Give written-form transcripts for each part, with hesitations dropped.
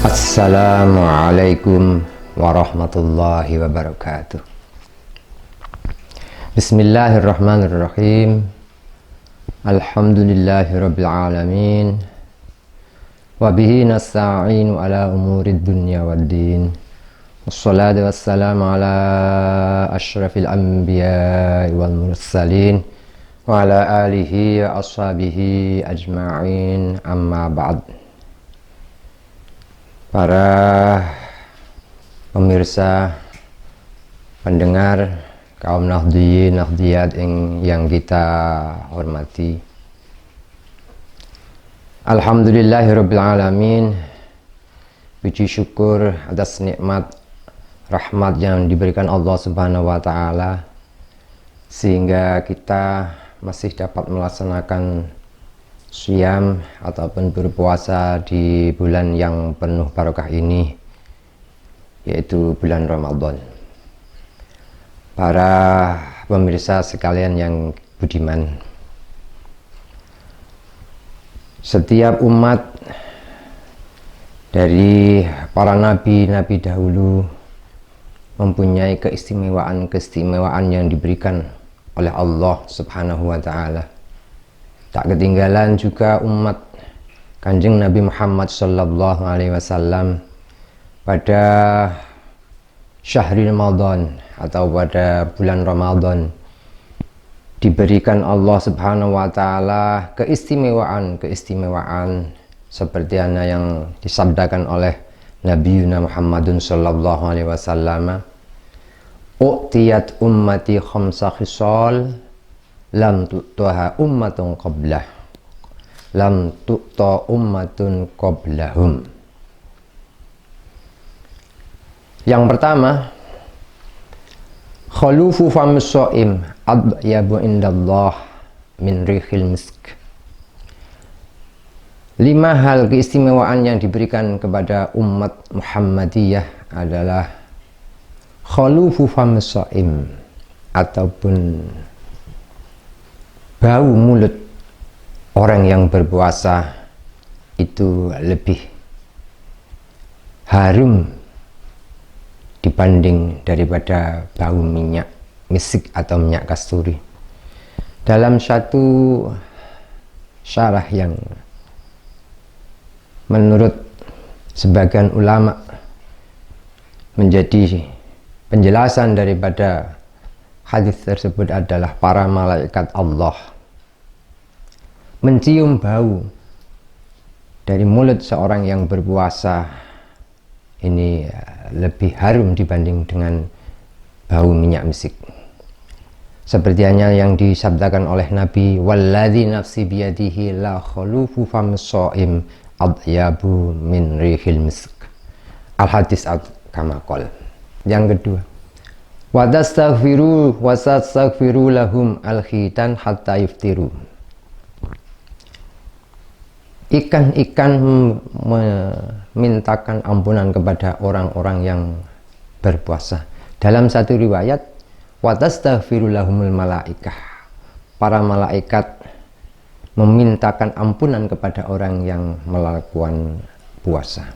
Assalamualaikum warahmatullahi wabarakatuh. Bismillahirrahmanirrahim. Alhamdulillahirabbil alamin. Wa bihi nasta'inu ala umurid dunya waddin. Wassalatu wassalamu ala asyrafil anbiya'i wal mursalin wa ala alihi wa ashabihi ajma'in, amma ba'd. Para pemirsa, pendengar, kaum nahdhiyin nahdhiyat yang kita hormati, alhamdulillahirabbil alamin. Puji syukur atas nikmat rahmat yang diberikan Allah Subhanahu wa taala sehingga kita masih dapat melaksanakan Syam ataupun berpuasa di bulan yang penuh barokah ini, yaitu bulan Ramadan. Para pemirsa sekalian yang budiman, setiap umat dari para nabi-nabi dahulu mempunyai keistimewaan yang diberikan oleh Allah Subhanahu wa taala. Tak ketinggalan juga umat Kanjeng Nabi Muhammad sallallahu alaihi wasallam pada Syahrul Ramadan atau pada bulan Ramadan diberikan Allah Subhanahu wa taala keistimewaan seperti yang disabdakan oleh Nabi Muhammadun sallallahu alaihi wasallam, "U'tiyat ummati khamsa khisal lam tu'taha ummatun qablah lam tu'ta ummatun qablahum." Yang pertama, khalufu famis shaim adyabu indallah min rihil misk. 5 hal keistimewaan yang diberikan kepada umat Muhammadiyah adalah khalufu famis shaim, ataupun bau mulut orang yang berpuasa itu lebih harum dibanding daripada bau minyak misik atau minyak kasturi. Dalam satu syarah yang menurut sebagian ulama menjadi penjelasan daripada hadis tersebut adalah para malaikat Allah mencium bau dari mulut seorang yang berpuasa ini lebih harum dibanding dengan bau minyak misik. Seperti yang disabdakan oleh Nabi, "Walladzi nafsi biyadihi la khalufu famis shaim adyabu min rihil misk." Al-hadis kama qol. Yang kedua, wa tastaghfiru lahum al-khitan hatta yuftiru. Ikan-ikan memintakan ampunan kepada orang-orang yang berpuasa. Dalam satu riwayat, wa tastaghfiru lahumul malaikah. Para malaikat memintakan ampunan kepada orang yang melakukan puasa.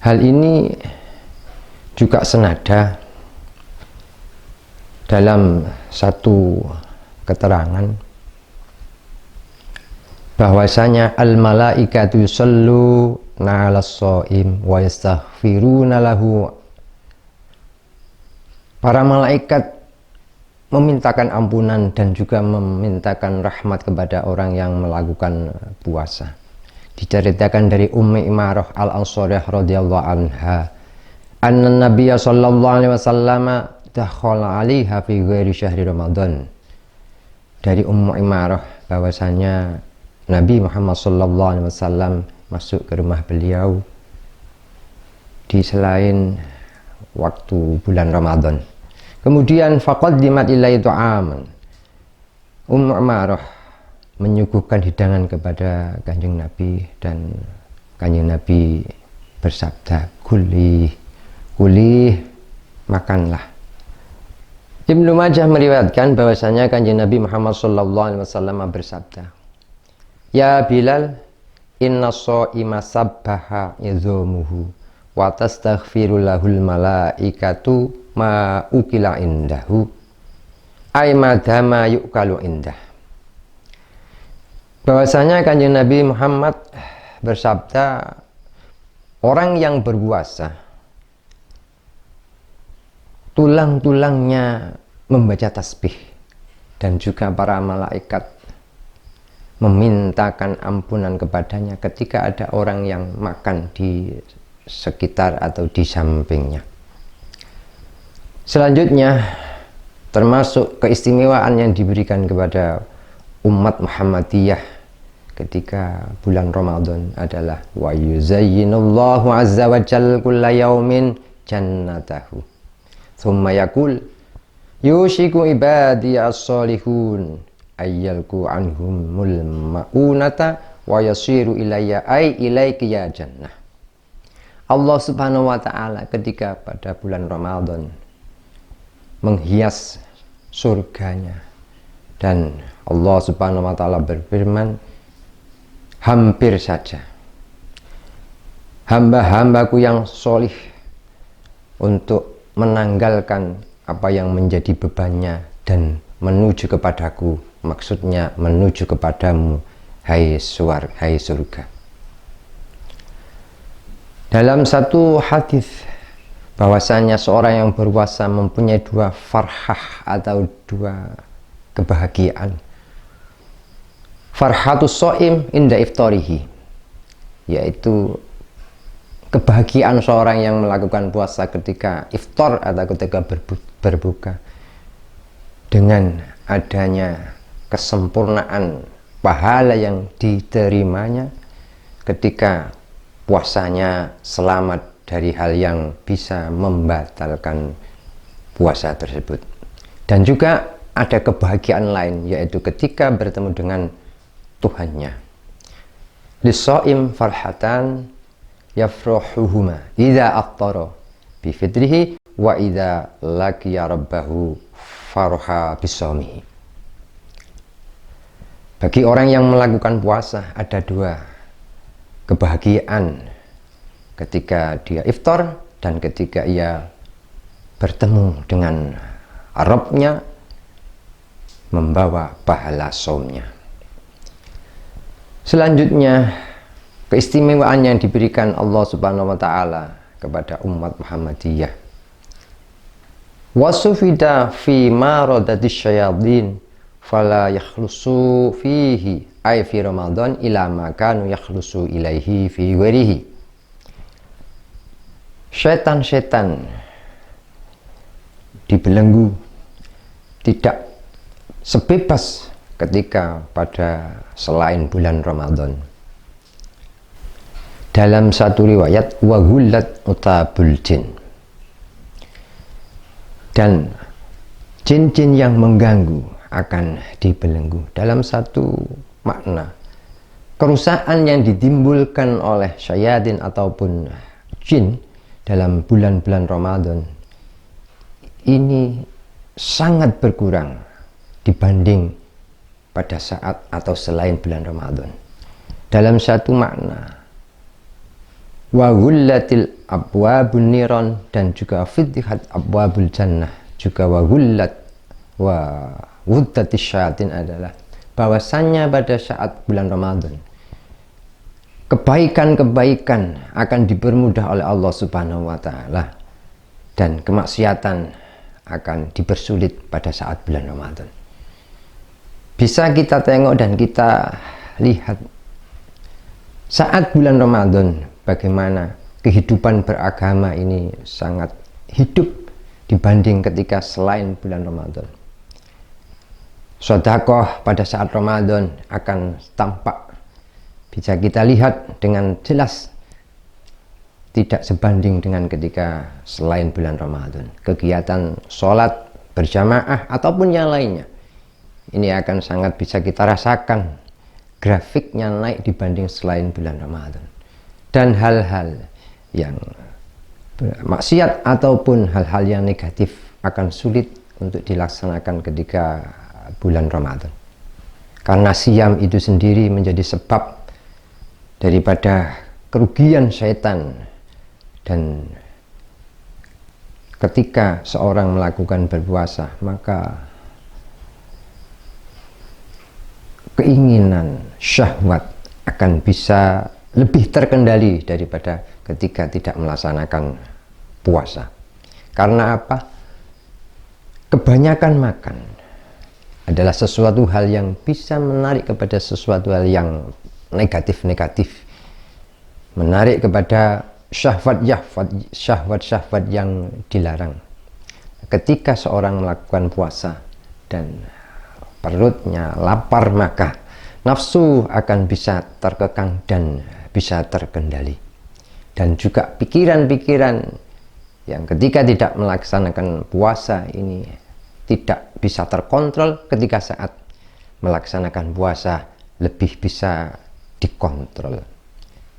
Hal ini juga senada dalam satu keterangan bahwasanya al malaikatu yusalluna 'alas shaim wa yastaghfiruna lahu. Para malaikat memintakan ampunan dan juga memintakan rahmat kepada orang yang melakukan puasa. Diceritakan dari Ummi Imarah al-Ansariyah radhiyallahu anha, anna Nabiyya sallallahu alaihi wasallam dakhala 'alaiha fi ghairi syahri Ramadan. Dari Ummu Imarah bahwasanya Nabi Muhammad sallallahu alaihi wasallam masuk ke rumah beliau di selain waktu bulan Ramadan. Kemudian faqaddimat ilaihi ta'aman. Ummu Imarah menyuguhkan hidangan kepada Kanjeng Nabi dan Kanjeng Nabi bersabda, "Kuli, makanlah." Ibnu Majah meriwayatkan bahwasanya Kanjeng Nabi Muhammad sallallahu alaihi wasallam bersabda, "Ya Bilal, inna shaima sabbaha idzamuhu wa tastaghfiru lahul malaikatu ma ukila indahu ay madama yukalu indah. Bahwasanya Kanjeng Nabi Muhammad bersabda, orang yang berpuasa tulang-tulangnya membaca tasbih dan juga para malaikat memintakan ampunan kepadanya ketika ada orang yang makan di sekitar atau di sampingnya. Selanjutnya, termasuk keistimewaan yang diberikan kepada umat Muhammadiyah ketika bulan Ramadan adalah wa yuzayyinullahu azza wa jalla kulla yaumin jannatahu thumma yaqul yushiku ibadi as-solihun ayyalku anhumul ma'unata wa yasiru ilayya ay ilaiki ya jannah. Allah Subhanahu wa ta'ala ketika pada bulan Ramadan menghias surganya, dan Allah Subhanahu wa ta'ala berfirman, hampir saja hamba-hambaku yang solih untuk menanggalkan apa yang menjadi bebannya dan menuju kepadaku, maksudnya menuju kepadamu, hai surga. Dalam satu hadis bahwasanya seorang yang berpuasa mempunyai dua farhah atau dua kebahagiaan. Farhatus shaim inda iftarihi, yaitu kebahagiaan seorang yang melakukan puasa ketika iftar atau ketika berbuka, dengan adanya kesempurnaan pahala yang diterimanya ketika puasanya selamat dari hal yang bisa membatalkan puasa tersebut. Dan juga ada kebahagiaan lain, yaitu ketika bertemu dengan Tuhannya. Lis-shaim farhatan yafrahuhuma idza aftara bi fitrihi wa idza laqiya rabbahu farha bisawmihi. Bagi orang yang melakukan puasa ada dua kebahagiaan, ketika dia iftar dan ketika ia bertemu dengan Rabbnya membawa pahala saumnya. Selanjutnya, keistimewaan yang diberikan Allah Subhanahu wa ta'ala kepada umat Muhammadiyah. Wasufida fi maradatis syayadin fala yakhlusu fihi ay fi Ramadan ila ma kanu yakhlusu ilaihi fi ghairihi. Setan-setan dibelenggu tidak sebebas ketika pada selain bulan Ramadan. Dalam satu riwayat wagullat utabul jin, dan jin-jin yang mengganggu akan dibelenggu. Dalam satu makna, kerusakan yang ditimbulkan oleh syaitan ataupun jin dalam bulan-bulan Ramadan ini sangat berkurang dibanding pada saat atau selain bulan Ramadan. Dalam satu makna, wa ghullatil abwabun niran, dan juga fitihat abwabul jannah, juga wa ghullat wa wuddatis syayatin adalah bahwasannya pada saat bulan Ramadan kebaikan-kebaikan akan dipermudah oleh Allah Subhanahu wa ta'ala, dan kemaksiatan akan dipersulit pada saat bulan Ramadan. Bisa kita tengok dan kita lihat saat bulan Ramadan bagaimana kehidupan beragama ini sangat hidup dibanding ketika selain bulan Ramadan. Sedekah pada saat Ramadan akan tampak, bisa kita lihat dengan jelas, tidak sebanding dengan ketika selain bulan Ramadan. Kegiatan sholat berjamaah ataupun yang lainnya, ini akan sangat bisa kita rasakan grafiknya naik dibanding selain bulan Ramadan. Dan hal-hal yang maksiat ataupun hal-hal yang negatif akan sulit untuk dilaksanakan ketika bulan Ramadan. Karena siam itu sendiri menjadi sebab daripada kerugian syaitan. Dan ketika seorang melakukan berpuasa, maka keinginan syahwat akan bisa lebih terkendali daripada ketika tidak melaksanakan puasa. Karena apa? Kebanyakan makan adalah sesuatu hal yang bisa menarik kepada sesuatu hal yang negatif-negatif, menarik kepada syahwat-syahwat yang dilarang. Ketika seorang melakukan puasa dan perutnya lapar, maka nafsu akan bisa terkekang dan bisa terkendali. Dan juga pikiran-pikiran yang ketika tidak melaksanakan puasa ini tidak bisa terkontrol, ketika saat melaksanakan puasa lebih bisa dikontrol.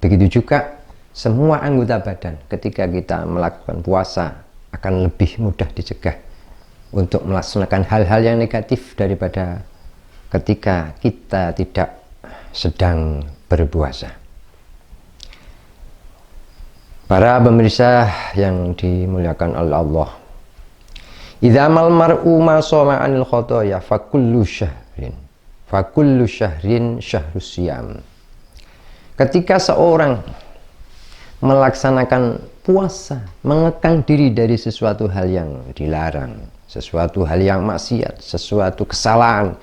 Begitu juga semua anggota badan ketika kita melakukan puasa akan lebih mudah dicegah untuk melaksanakan hal-hal yang negatif daripada ketika kita tidak sedang berpuasa. Para pemirsa yang dimuliakan oleh Allah, idzamal mar'u ma shoma 'anil khotoya fa kullu syahrin syahrus syiyam. Ketika seorang melaksanakan puasa, mengekang diri dari sesuatu hal yang dilarang, sesuatu hal yang maksiat, sesuatu kesalahan,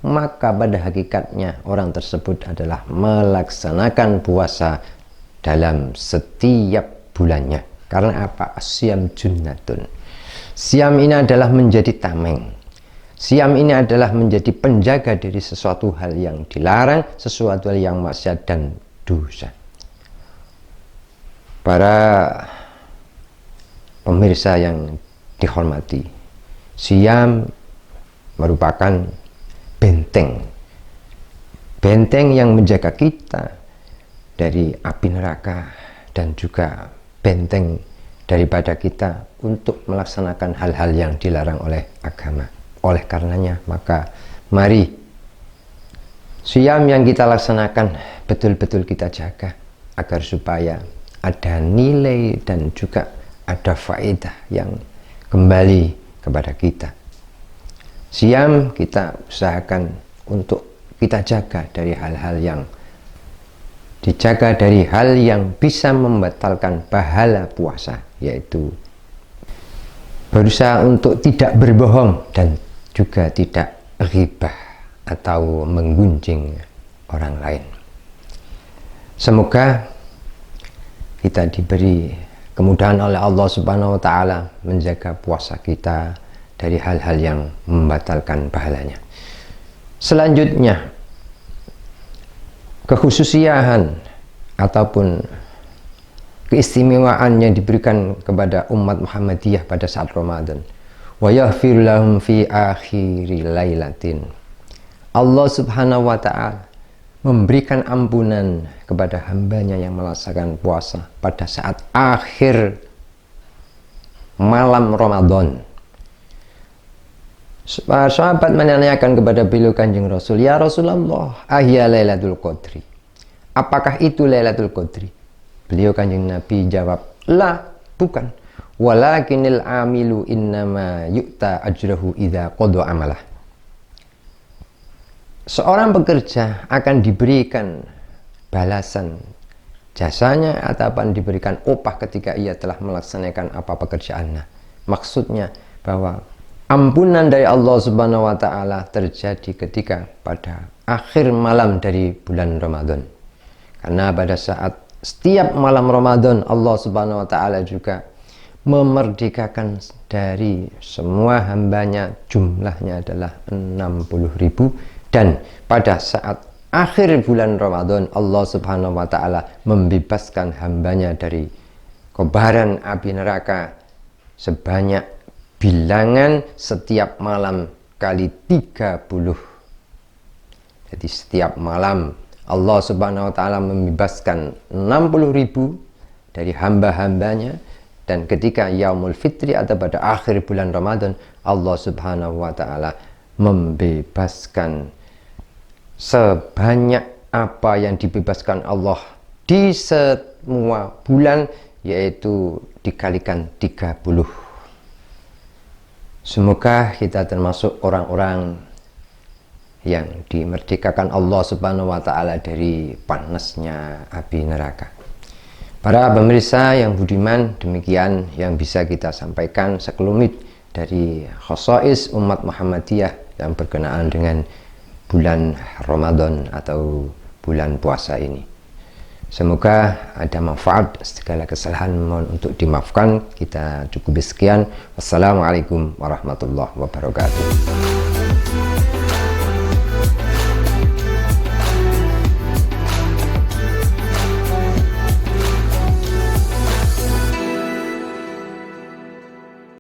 maka pada hakikatnya orang tersebut adalah melaksanakan puasa dalam setiap bulannya. Karena apa? Asyam junnatun. Siam ini adalah menjadi tameng. Siam ini adalah menjadi penjaga dari sesuatu hal yang dilarang, sesuatu hal yang maksiat dan dosa. Para pemirsa yang dihormati, siam merupakan benteng yang menjaga kita dari api neraka dan juga benteng daripada kita untuk melaksanakan hal-hal yang dilarang oleh agama. Oleh karenanya, maka mari siam yang kita laksanakan betul-betul kita jaga agar supaya ada nilai dan juga ada faedah yang kembali kepada kita. Siam kita usahakan untuk kita jaga dari hal-hal yang bisa membatalkan pahala puasa, yaitu berusaha untuk tidak berbohong dan juga tidak ghibah atau menggunjing orang lain. Semoga kita diberi kemudahan oleh Allah Subhanahu wa Ta'ala menjaga puasa kita dari hal-hal yang membatalkan pahalanya. Selanjutnya, kekhususiaan ataupun keistimewaan yang diberikan kepada umat Muhammadiyah pada saat Ramadan. Wa yaghfir lahum fi akhiri lailatin. Allah Subhanahu wa Ta'ala memberikan ampunan kepada hambanya yang melaksanakan puasa pada saat akhir malam Ramadan. Sahabat menanyakan kepada beliau Kanjeng Rasul, "Ya Rasulullah, ahya Lailatul Qadri?" Apakah itu Lailatul Qadri? Beliau Kanjeng Nabi jawab, "La, bukan. Walakinil amilu innama yu'ta ajrahu idza qada amalah." Seorang pekerja akan diberikan balasan jasanya ataupun diberikan upah ketika ia telah melaksanakan apa pekerjaannya. Maksudnya bahwa ampunan dari Allah Subhanahu wa Ta'ala terjadi ketika pada akhir malam dari bulan Ramadan. Karena pada saat setiap malam Ramadan Allah Subhanahu wa Ta'ala juga memerdekakan dari semua hambanya, jumlahnya adalah 60.000. Dan pada saat akhir bulan Ramadan Allah Subhanahu wa Ta'ala membebaskan hambanya dari kobaran api neraka sebanyak bilangan setiap malam kali 30. Jadi setiap malam Allah Subhanahu wa Ta'ala membebaskan 60.000 dari hamba-hambanya. Dan ketika Yaumul Fitri atau pada akhir bulan Ramadan, Allah Subhanahu wa Ta'ala membebaskan sebanyak apa yang dibebaskan Allah di semua bulan, yaitu dikalikan 30. Semoga kita termasuk orang-orang yang dimerdekakan Allah Subhanahu wa Ta'ala dari panasnya api neraka. Para pemirsa yang budiman, demikian yang bisa kita sampaikan sekelumit dari khosais umat Muhammadiyah yang berkenaan dengan bulan Ramadan atau bulan puasa ini. Semoga ada manfaat, segala kesalahan mohon untuk dimaafkan. Kita cukup sekian. Wassalamualaikum warahmatullahi wabarakatuh.